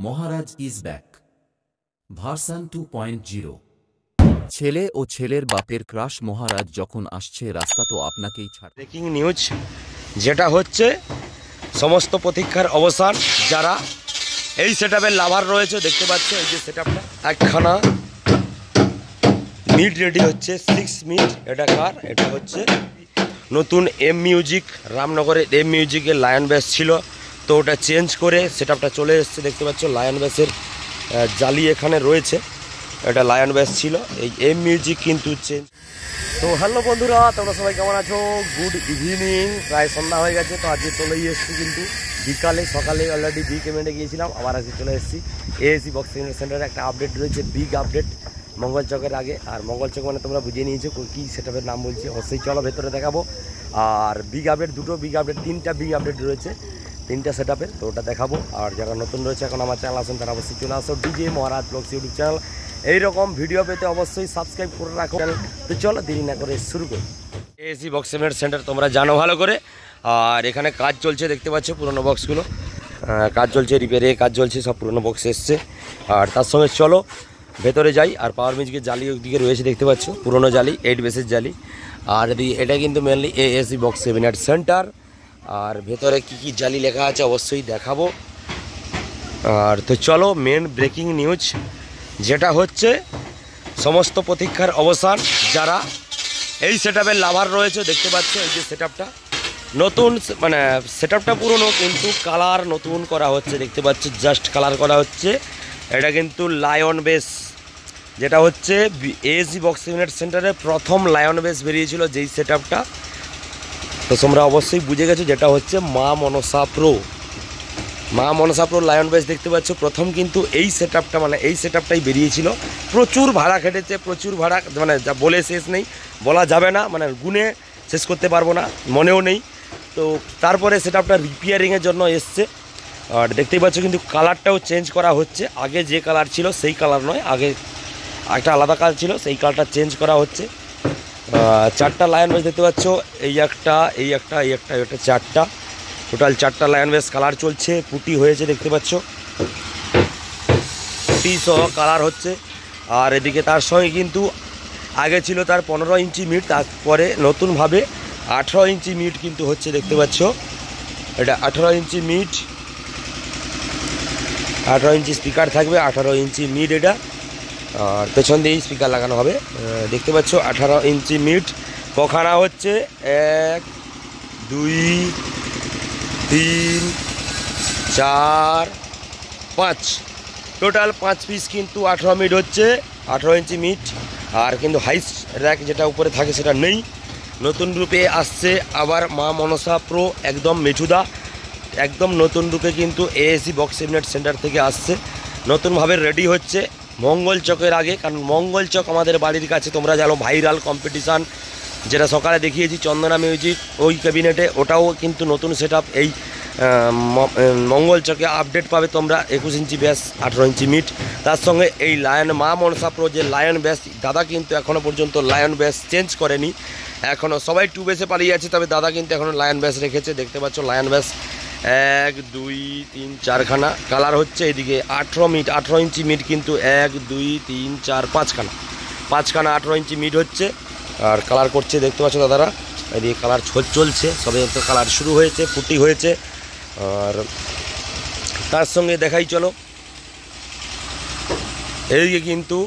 Maharaj is back version 2.0। ছেলে ও ছেলের বাপের ক্রাশ মহারাজ যখন আসছে রাস্তা তো আপনাকেই ছাড়। ব্রেকিং নিউজ যেটা হচ্ছে সমস্ত প্রতীক্ষার অবসান। যারা এই সেটআপের লাভার রয়েছে দেখতে পাচ্ছ, এই যে সেটআপটা একখানা মিড রেডি হচ্ছে 6 মিড। এটা কার? এটা হচ্ছে নতুন এম মিউজিক, রামনগরের এম মিউজিকের লায়ন বেস ছিল, তো ওটা চেঞ্জ করে সেটআপটা চলে এসছে। দেখতে পাচ্ছ লায়ন বেসের জালি এখানে রয়েছে, এটা লায়ন বেস ছিল, এই এম মিউজিক কিন্তু চেঞ্জ। তো হ্যালো বন্ধুরা, তোমরা সবাই কেমন আছো? গুড ইভিনিং, প্রায় সন্ধ্যা হয়ে গেছে। তো আজকে চলেই এসেছি কিন্তু বিকালে, সকালে অলরেডি বি কেমেন্টে গিয়েছিলাম, আবার আজকে চলে এসেছি এএসি বক্সিং সেন্টারে। একটা আপডেট রয়েছে, বিগ আপডেট মঙ্গল চকের আগে। আর মঙ্গল চক মানে তোমরা বুঝিয়ে নিয়েছো কী সেটআপের নাম বলছি, অবশ্যই চলো ভেতরে দেখাবো। আর বিগ আপডেট, দুটো বিগ আপডেট, তিনটা বিগ আপডেট রয়েছে, তিনটা সেটআপের, তো ওটা দেখাবো। আর যারা নতুন রয়েছে এখন আমার চ্যানেল আসেন তারা অবশ্যই চলে আসো ডিজে মহারাজ ব্লগস ইউটিউব চ্যানেল। এইরকম ভিডিও পেতে অবশ্যই সাবস্ক্রাইব করে রাখো। তো চলো দেরি না করে শুরু করি। এএসি বক্সিং সেন্টার তোমরা জানো ভালো করে। আর এখানে কাজ চলছে, দেখতে পাচ্ছ পুরোনো বক্সগুলো কাজ চলছে, রিপেয়ারে কাজ চলছে, সব পুরোনো বক্স এসছে। আর তার সঙ্গে চলো ভেতরে যাই। আর পাওয়ার মিউজিকের জালি ওইদিকে রয়েছে, দেখতে পাচ্ছ পুরোনো জালি, 8 বেসের জালি। আর এটা কিন্তু মেনলি এএসি বক্স সেন্টার। আর ভেতরে কি কি জালি লেখা আছে অবশ্যই দেখাবো। আর তো চলো মেন ব্রেকিং নিউজ যেটা হচ্ছে সমস্ত প্রতীক্ষার অবসান। যারা এই সেটআপের লাভার রয়েছে দেখতে পাচ্ছ, এই যে সেটআপটা নতুন, মানে সেটআপটা পুরনো কিন্তু কালার নতুন করা হচ্ছে, দেখতে পাচ্ছ জাস্ট কালার করা হচ্ছে। এটা কিন্তু লায়ন বেস, যেটা হচ্ছে এএসি বক্সিং সেন্টারে প্রথম লায়ন বেস বেরিয়েছিল যেই সেটআপটা, তো তোমরা অবশ্যই বুঝে গেছো, যেটা হচ্ছে মা মনসা প্রো। মা মনসা প্রো লায়ন বেস দেখতে পাচ্ছ, প্রথম কিন্তু এই সেটআপটা, মানে এই সেটআপটাই বেরিয়েছিল। প্রচুর ভাড়া খেটেছে, প্রচুর ভাড়া, মানে যা বলে শেষ নেই, বলা যাবে না, মানে গুণে শেষ করতে পারবো না, মনেও নেই। তো তারপরে সেটআপটা রিপেয়ারিংয়ের জন্য এসছে। আর দেখতেই পাচ্ছ কিন্তু কালারটাও চেঞ্জ করা হচ্ছে, আগে যে কালার ছিল সেই কালার নয়, আগে একটা আলাদা কালার ছিল, সেই কালারটা চেঞ্জ করা হচ্ছে। চারটা লায়ন বেস দেখতে পাচ্ছ, এই একটা, এই একটা, এই একটা, এটা চারটা, টোটাল চারটা লায়ন বেস কালার চলছে। পুটি হয়েছে দেখতে পাচ্ছ, পুটি সহ কালার হচ্ছে। আর এদিকে তার সঙ্গে কিন্তু আগে ছিল তার 15 ইঞ্চি মিট, তারপরে নতুনভাবে 18 ইঞ্চি মিট কিন্তু হচ্ছে, দেখতে পাচ্ছ এটা 18 ইঞ্চি মিট, 18 ইঞ্চি স্পিকার থাকবে, 18 ইঞ্চি মিট এটা। আর পেছন দিয়েই স্পিকার লাগানো হবে, দেখতে পাচ্ছ 18 ইঞ্চি মিট। কখানা হচ্ছে 1 2 3 4 5, টোটাল 5 পিস কিন্তু 18 মিট হচ্ছে, 18 ইঞ্চি মিট। আর কিন্তু হাইস র্যাক যেটা উপরে থাকে সেটা নেই, নতুন রূপে আসছে আবার মা মনসা প্রো, একদম মেঠুদা, একদম নতুন রূপে কিন্তু এএসি বক্স সেন্টার থেকে আসছে, নতুনভাবে রেডি হচ্ছে মঙ্গল চকের আগে। কারণ মঙ্গল চক আমাদের বাড়ির কাছে, তোমরা জানো ভাইরাল কম্পিটিশান যেটা সকালে দেখিয়েছি চন্দনা মিউজিক, ওই ক্যাবিনেটে, ওটাও কিন্তু নতুন সেটআপ। এই মঙ্গল চকে আপডেট পাবে তোমরা, 21 ইঞ্চি ব্যাস, 18 ইঞ্চি মিট। তার সঙ্গে এই লায়ন মা মনসা প্রো যে লায়ন ব্যাস, দাদা কিন্তু এখনও পর্যন্ত লায়ন ব্যাস চেঞ্জ করেনি, এখনও সবাই 2 বেসে পালিয়ে আছে, তবে দাদা কিন্তু এখনও লায়ন ব্যাস রেখেছে। দেখতে পাচ্ছ লায়ন ব্যাস 1 2 3 4খানা কালার হচ্ছে। এদিকে 18 মিট, 18 ইঞ্চি মিট কিন্তু 1 2 3 4 5খানা, 5খানা 18 ইঞ্চি মিট হচ্ছে। আর কালার করছে দেখতে পাচ্ছ দাদারা, এদিকে কালার চলছে, সবে তো কালার শুরু হয়েছে, পুটি হয়েছে। আর তার সঙ্গে দেখাই চলো, এদিকে কিন্তু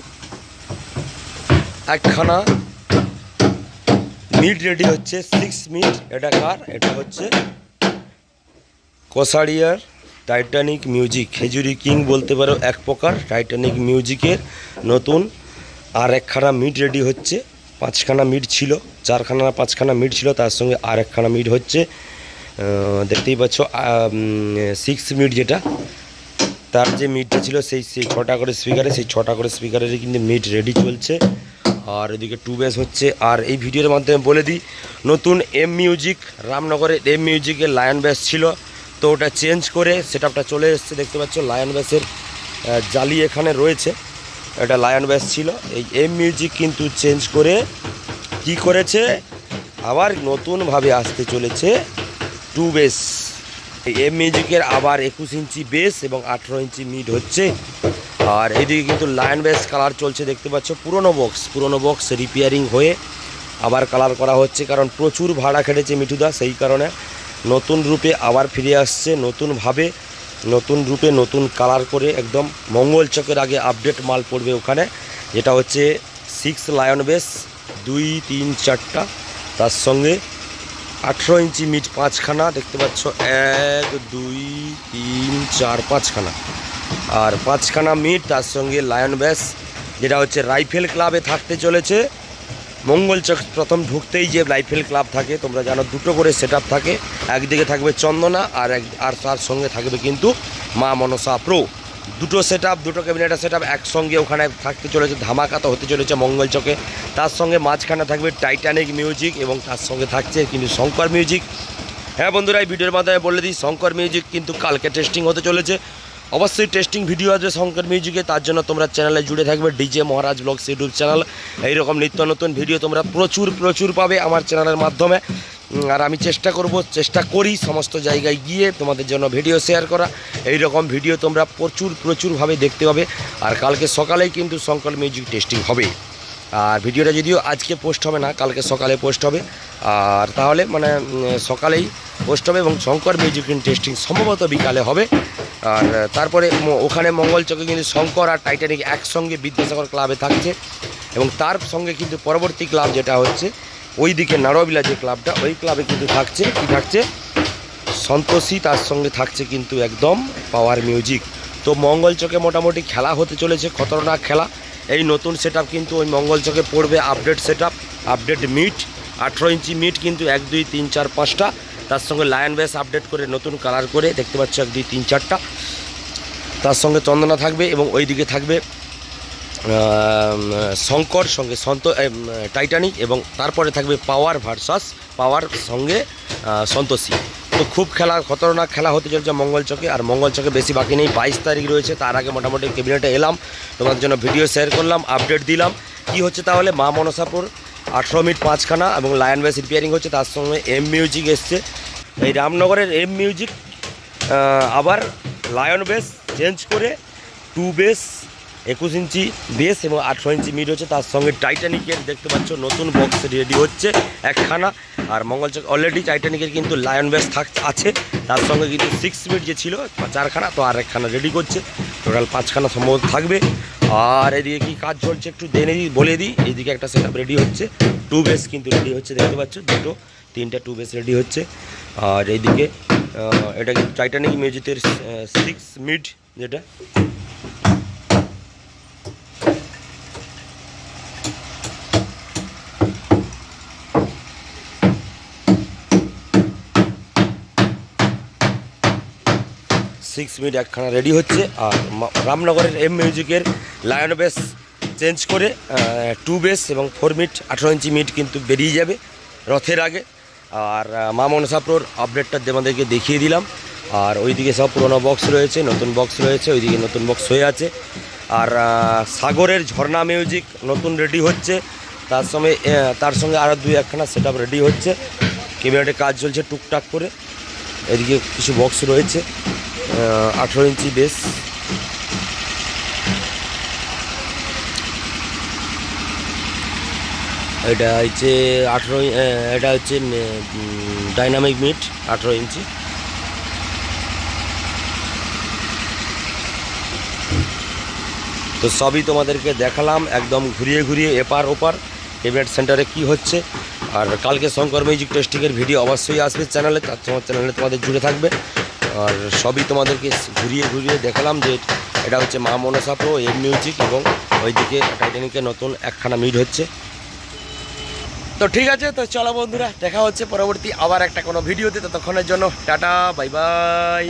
একখানা মিট রেডি হচ্ছে 6 মিট। এটা কার? এটা হচ্ছে কসারিয়ার টাইটানিক মিউজিক, খেজুরি কিং বলতে পারো এক প্রকার, টাইটানিক মিউজিকের নতুন আর একখানা মিট রেডি হচ্ছে। 5খানা মিট ছিল, 4খানা 5খানা মিট ছিল, তার সঙ্গে আর একখানা মিট হচ্ছে। দেখতেই পাচ্ছ 6 মিট, যেটা তার যে মিটটা ছিল সেই 6টা করে স্পিকারে, সেই 6টা করে স্পিকারেরই কিন্তু মিট রেডি চলছে। আর এদিকে 2 বেস হচ্ছে। আর এই ভিডিওর মাধ্যমে বলে দিই, নতুন এম মিউজিক, রামনগরের এম মিউজিকের লায়ন বেস ছিল, তো ওটা চেঞ্জ করে সেটআপটা চলে এসছে। দেখতে পাচ্ছ লায়ন বেসের জালি এখানে রয়েছে, এটা লায়ন বেস ছিল, এই এম মিউজিক কিন্তু চেঞ্জ করে কি করেছে, আবার নতুনভাবে আসতে চলেছে 2 বেস। এম মিউজিকের আবার 21 ইঞ্চি বেস এবং 18 ইঞ্চি মিড হচ্ছে। আর এইদিকে কিন্তু লায়ন বেস কালার চলছে, দেখতে পাচ্ছ। পুরনো বক্স রিপেয়ারিং হয়ে আবার কালার করা হচ্ছে, কারণ প্রচুর ভাড়া খেটেছে মিঠুদা, সেই কারণে নতুন রূপে আবার ফিরে আসছে, নতুনভাবে নতুন রূপে নতুন কালার করে একদম মঙ্গল চকের আগে আপডেট মাল পড়বে ওখানে, যেটা হচ্ছে 6 লায়ন বেস 2, 3, 4টা, তার সঙ্গে 18 ইঞ্চি মিড 5খানা দেখতে পাচ্ছ, 1, 2, 3, 4, 5খানা, আর 5খানা মিড, তার সঙ্গে লায়ন বেস, যেটা হচ্ছে রাইফেল ক্লাবে থাকতে চলেছে। মঙ্গলচক প্রথম ঢুকতেই যে রাইফেল ক্লাব থাকে তোমরা জানো, দুটো করে সেট থাকে, একদিকে থাকবে চন্দনা আর তার সঙ্গে থাকবে কিন্তু মা মনসা প্রো, দুটো সেট দুটো ক্যাবিনেটের সেট একসঙ্গে ওখানে থাকতে চলেছে, ধামাকা তো হতে চলেছে মঙ্গলচকে। তার সঙ্গে মাঝখানে থাকবে টাইটানিক মিউজিক এবং তার সঙ্গে থাকছে কিন্তু শঙ্কর মিউজিক। হ্যাঁ বন্ধুরা, এই ভিডিওর মাধ্যমে বলে দিই, শঙ্কর মিউজিক কিন্তু কালকে টেস্টিং হতে চলেছে, অবশ্যই টেস্টিং ভিডিও আছে শঙ্কর মিউজিকে, তার জন্য তোমরা চ্যানেলে জুড়ে থাকবে, ডিজে মহারাজ ব্লগস ইউটিউব চ্যানেল। এইরকম নিত্য নতুন ভিডিও তোমরা প্রচুর পাবে আমার চ্যানেলের মাধ্যমে। আর আমি চেষ্টা করি সমস্ত জায়গায় গিয়ে তোমাদের জন্য ভিডিও শেয়ার করা, এইরকম ভিডিও তোমরা প্রচুরভাবে দেখতে পাবে। আর কালকে সকালেই কিন্তু শঙ্কর মিউজিক টেস্টিং হবে, আর ভিডিওটা যদিও আজকে পোস্ট হবে না, কালকে সকালে পোস্ট হবে, আর তাহলে মানে সকালেই পোস্ট হবে, এবং শঙ্কর মিউজিক টেস্টিং সম্ভবত বিকালে হবে। আর তারপরে ওখানে মঙ্গলচকে কিন্তু শঙ্কর আর টাইটানিক একসঙ্গে বিদ্যাসাগর ক্লাবে থাকছে, এবং তার সঙ্গে কিন্তু পরবর্তী ক্লাব যেটা হচ্ছে ওই দিকে নারবিলা যে ক্লাবটা, ওই ক্লাবে কিন্তু থাকছে সন্তোষী, তার সঙ্গে থাকছে কিন্তু একদম পাওয়ার মিউজিক। তো মঙ্গলচকে মোটামুটি খেলা হতে চলেছে, খতরনাক খেলা। এই নতুন সেট কিন্তু ওই মঙ্গলচকে পড়বে আপডেট সেট আপডেট মিট, 18 ইঞ্চি মিট কিন্তু 1, 2, 3, 4, 5টা, তার সঙ্গে লায়ন বেস আপডেট করে নতুন কালার করে দেখতে পাচ্ছ 1, 2, 3, 4টা, তার সঙ্গে চন্দনা থাকবে, এবং ওই দিকে থাকবে শঙ্কর সঙ্গে টাইটানিক, এবং তারপরে থাকবে পাওয়ার ভার্সাস পাওয়ার সঙ্গে সন্তোষী। তো খুব খতরনাক খেলা হতে চলছে মঙ্গলচকে। আর মঙ্গলচকে বেশি বাকি নেই, 22 তারিখ রয়েছে, তার আগে মোটামুটি ক্যাবিনেটে এলাম, তোমাদের জন্য ভিডিও শেয়ার করলাম, আপডেট দিলাম। কি হচ্ছে তাহলে, মা মনসাপুর 18 মিনিট 5খানা এবং লায়ন বেস রিপেয়ারিং হচ্ছে, তার সঙ্গে এম মিউজিক এসছে। এই রামনগরের এম মিউজিক আবার লায়ন বেস চেঞ্জ করে 2 বেস 21 ইঞ্চি বেস এবং 18 ইঞ্চি মিড হচ্ছে, তার সঙ্গে টাইটানিকের দেখতে পাচ্ছ নতুন বক্স রেডি হচ্ছে 1খানা। আর মঙ্গলচক অলরেডি টাইটানিকের কিন্তু লায়ন বেস আছে, তার সঙ্গে কিন্তু 6 মিড যে ছিল 4খানা, তো আর 1খানা রেডি করছে, টোটাল 5খানা সম্ভবত থাকবে। আর এদিকে কি কাজ চলছে একটু বলে দিই, এইদিকে একটা সেট রেডি হচ্ছে, 2 বেস কিন্তু রেডি হচ্ছে, দেখতে পাচ্ছ 2, 3টা 2 বেস রেডি হচ্ছে। আর এইদিকে এটা কিন্তু টাইটানিক মিউজিকের 6 মিড, যেটা মিনিট 1খানা রেডি হচ্ছে। আর রামনগরের এম মিউজিকের লায়ন বেস চেঞ্জ করে 2 বেস এবং 4 মিনিট 18 ইঞ্চি মিট কিন্তু বেরিয়ে যাবে রথের আগে। আর মা মনসাপুর আপডেটটা তোমাদেরকে দেখিয়ে দিলাম। আর ওইদিকে সব পুরোনো বক্স রয়েছে, নতুন বক্স রয়েছে, ওইদিকে নতুন বক্স হয়ে আছে। আর সাগরের ঝর্ণা মিউজিক নতুন রেডি হচ্ছে, তার সঙ্গে আরও 2-1খানা সেট আপ রেডি হচ্ছে, ক্যাবিনেটে কাজ চলছে টুকটাক করে। এদিকে কিছু বক্স রয়েছে, 18 ইঞ্চি বেস, এটা হচ্ছে 18, এটা হচ্ছে ডাইনামিক মিট 18 ইঞ্চি। তো সবই তোমাদেরকে দেখালাম একদম ঘুরিয়ে এপার ওপার ক্যাবিনেট সেন্টারে কি হচ্ছে। আর কালকে শঙ্কর মিউজিক টেস্টিংয়ের ভিডিও অবশ্যই আসবে চ্যানেলে, তোমার চ্যানেলে তোমাদের জুড়ে থাকবে। আর সবই তোমাদেরকে ঘুরিয়ে দেখালাম যে এটা হচ্ছে মা মনসা প্রো এম মিউজিক, এবং ওইদিকে টাইটানিকের নতুন 1খানা মিড হচ্ছে। তো ঠিক আছে, তো চলো বন্ধুরা, দেখা হচ্ছে পরবর্তী আবার একটা কোনো ভিডিওতে। ততক্ষণের জন্য টাটা, বাই বাই।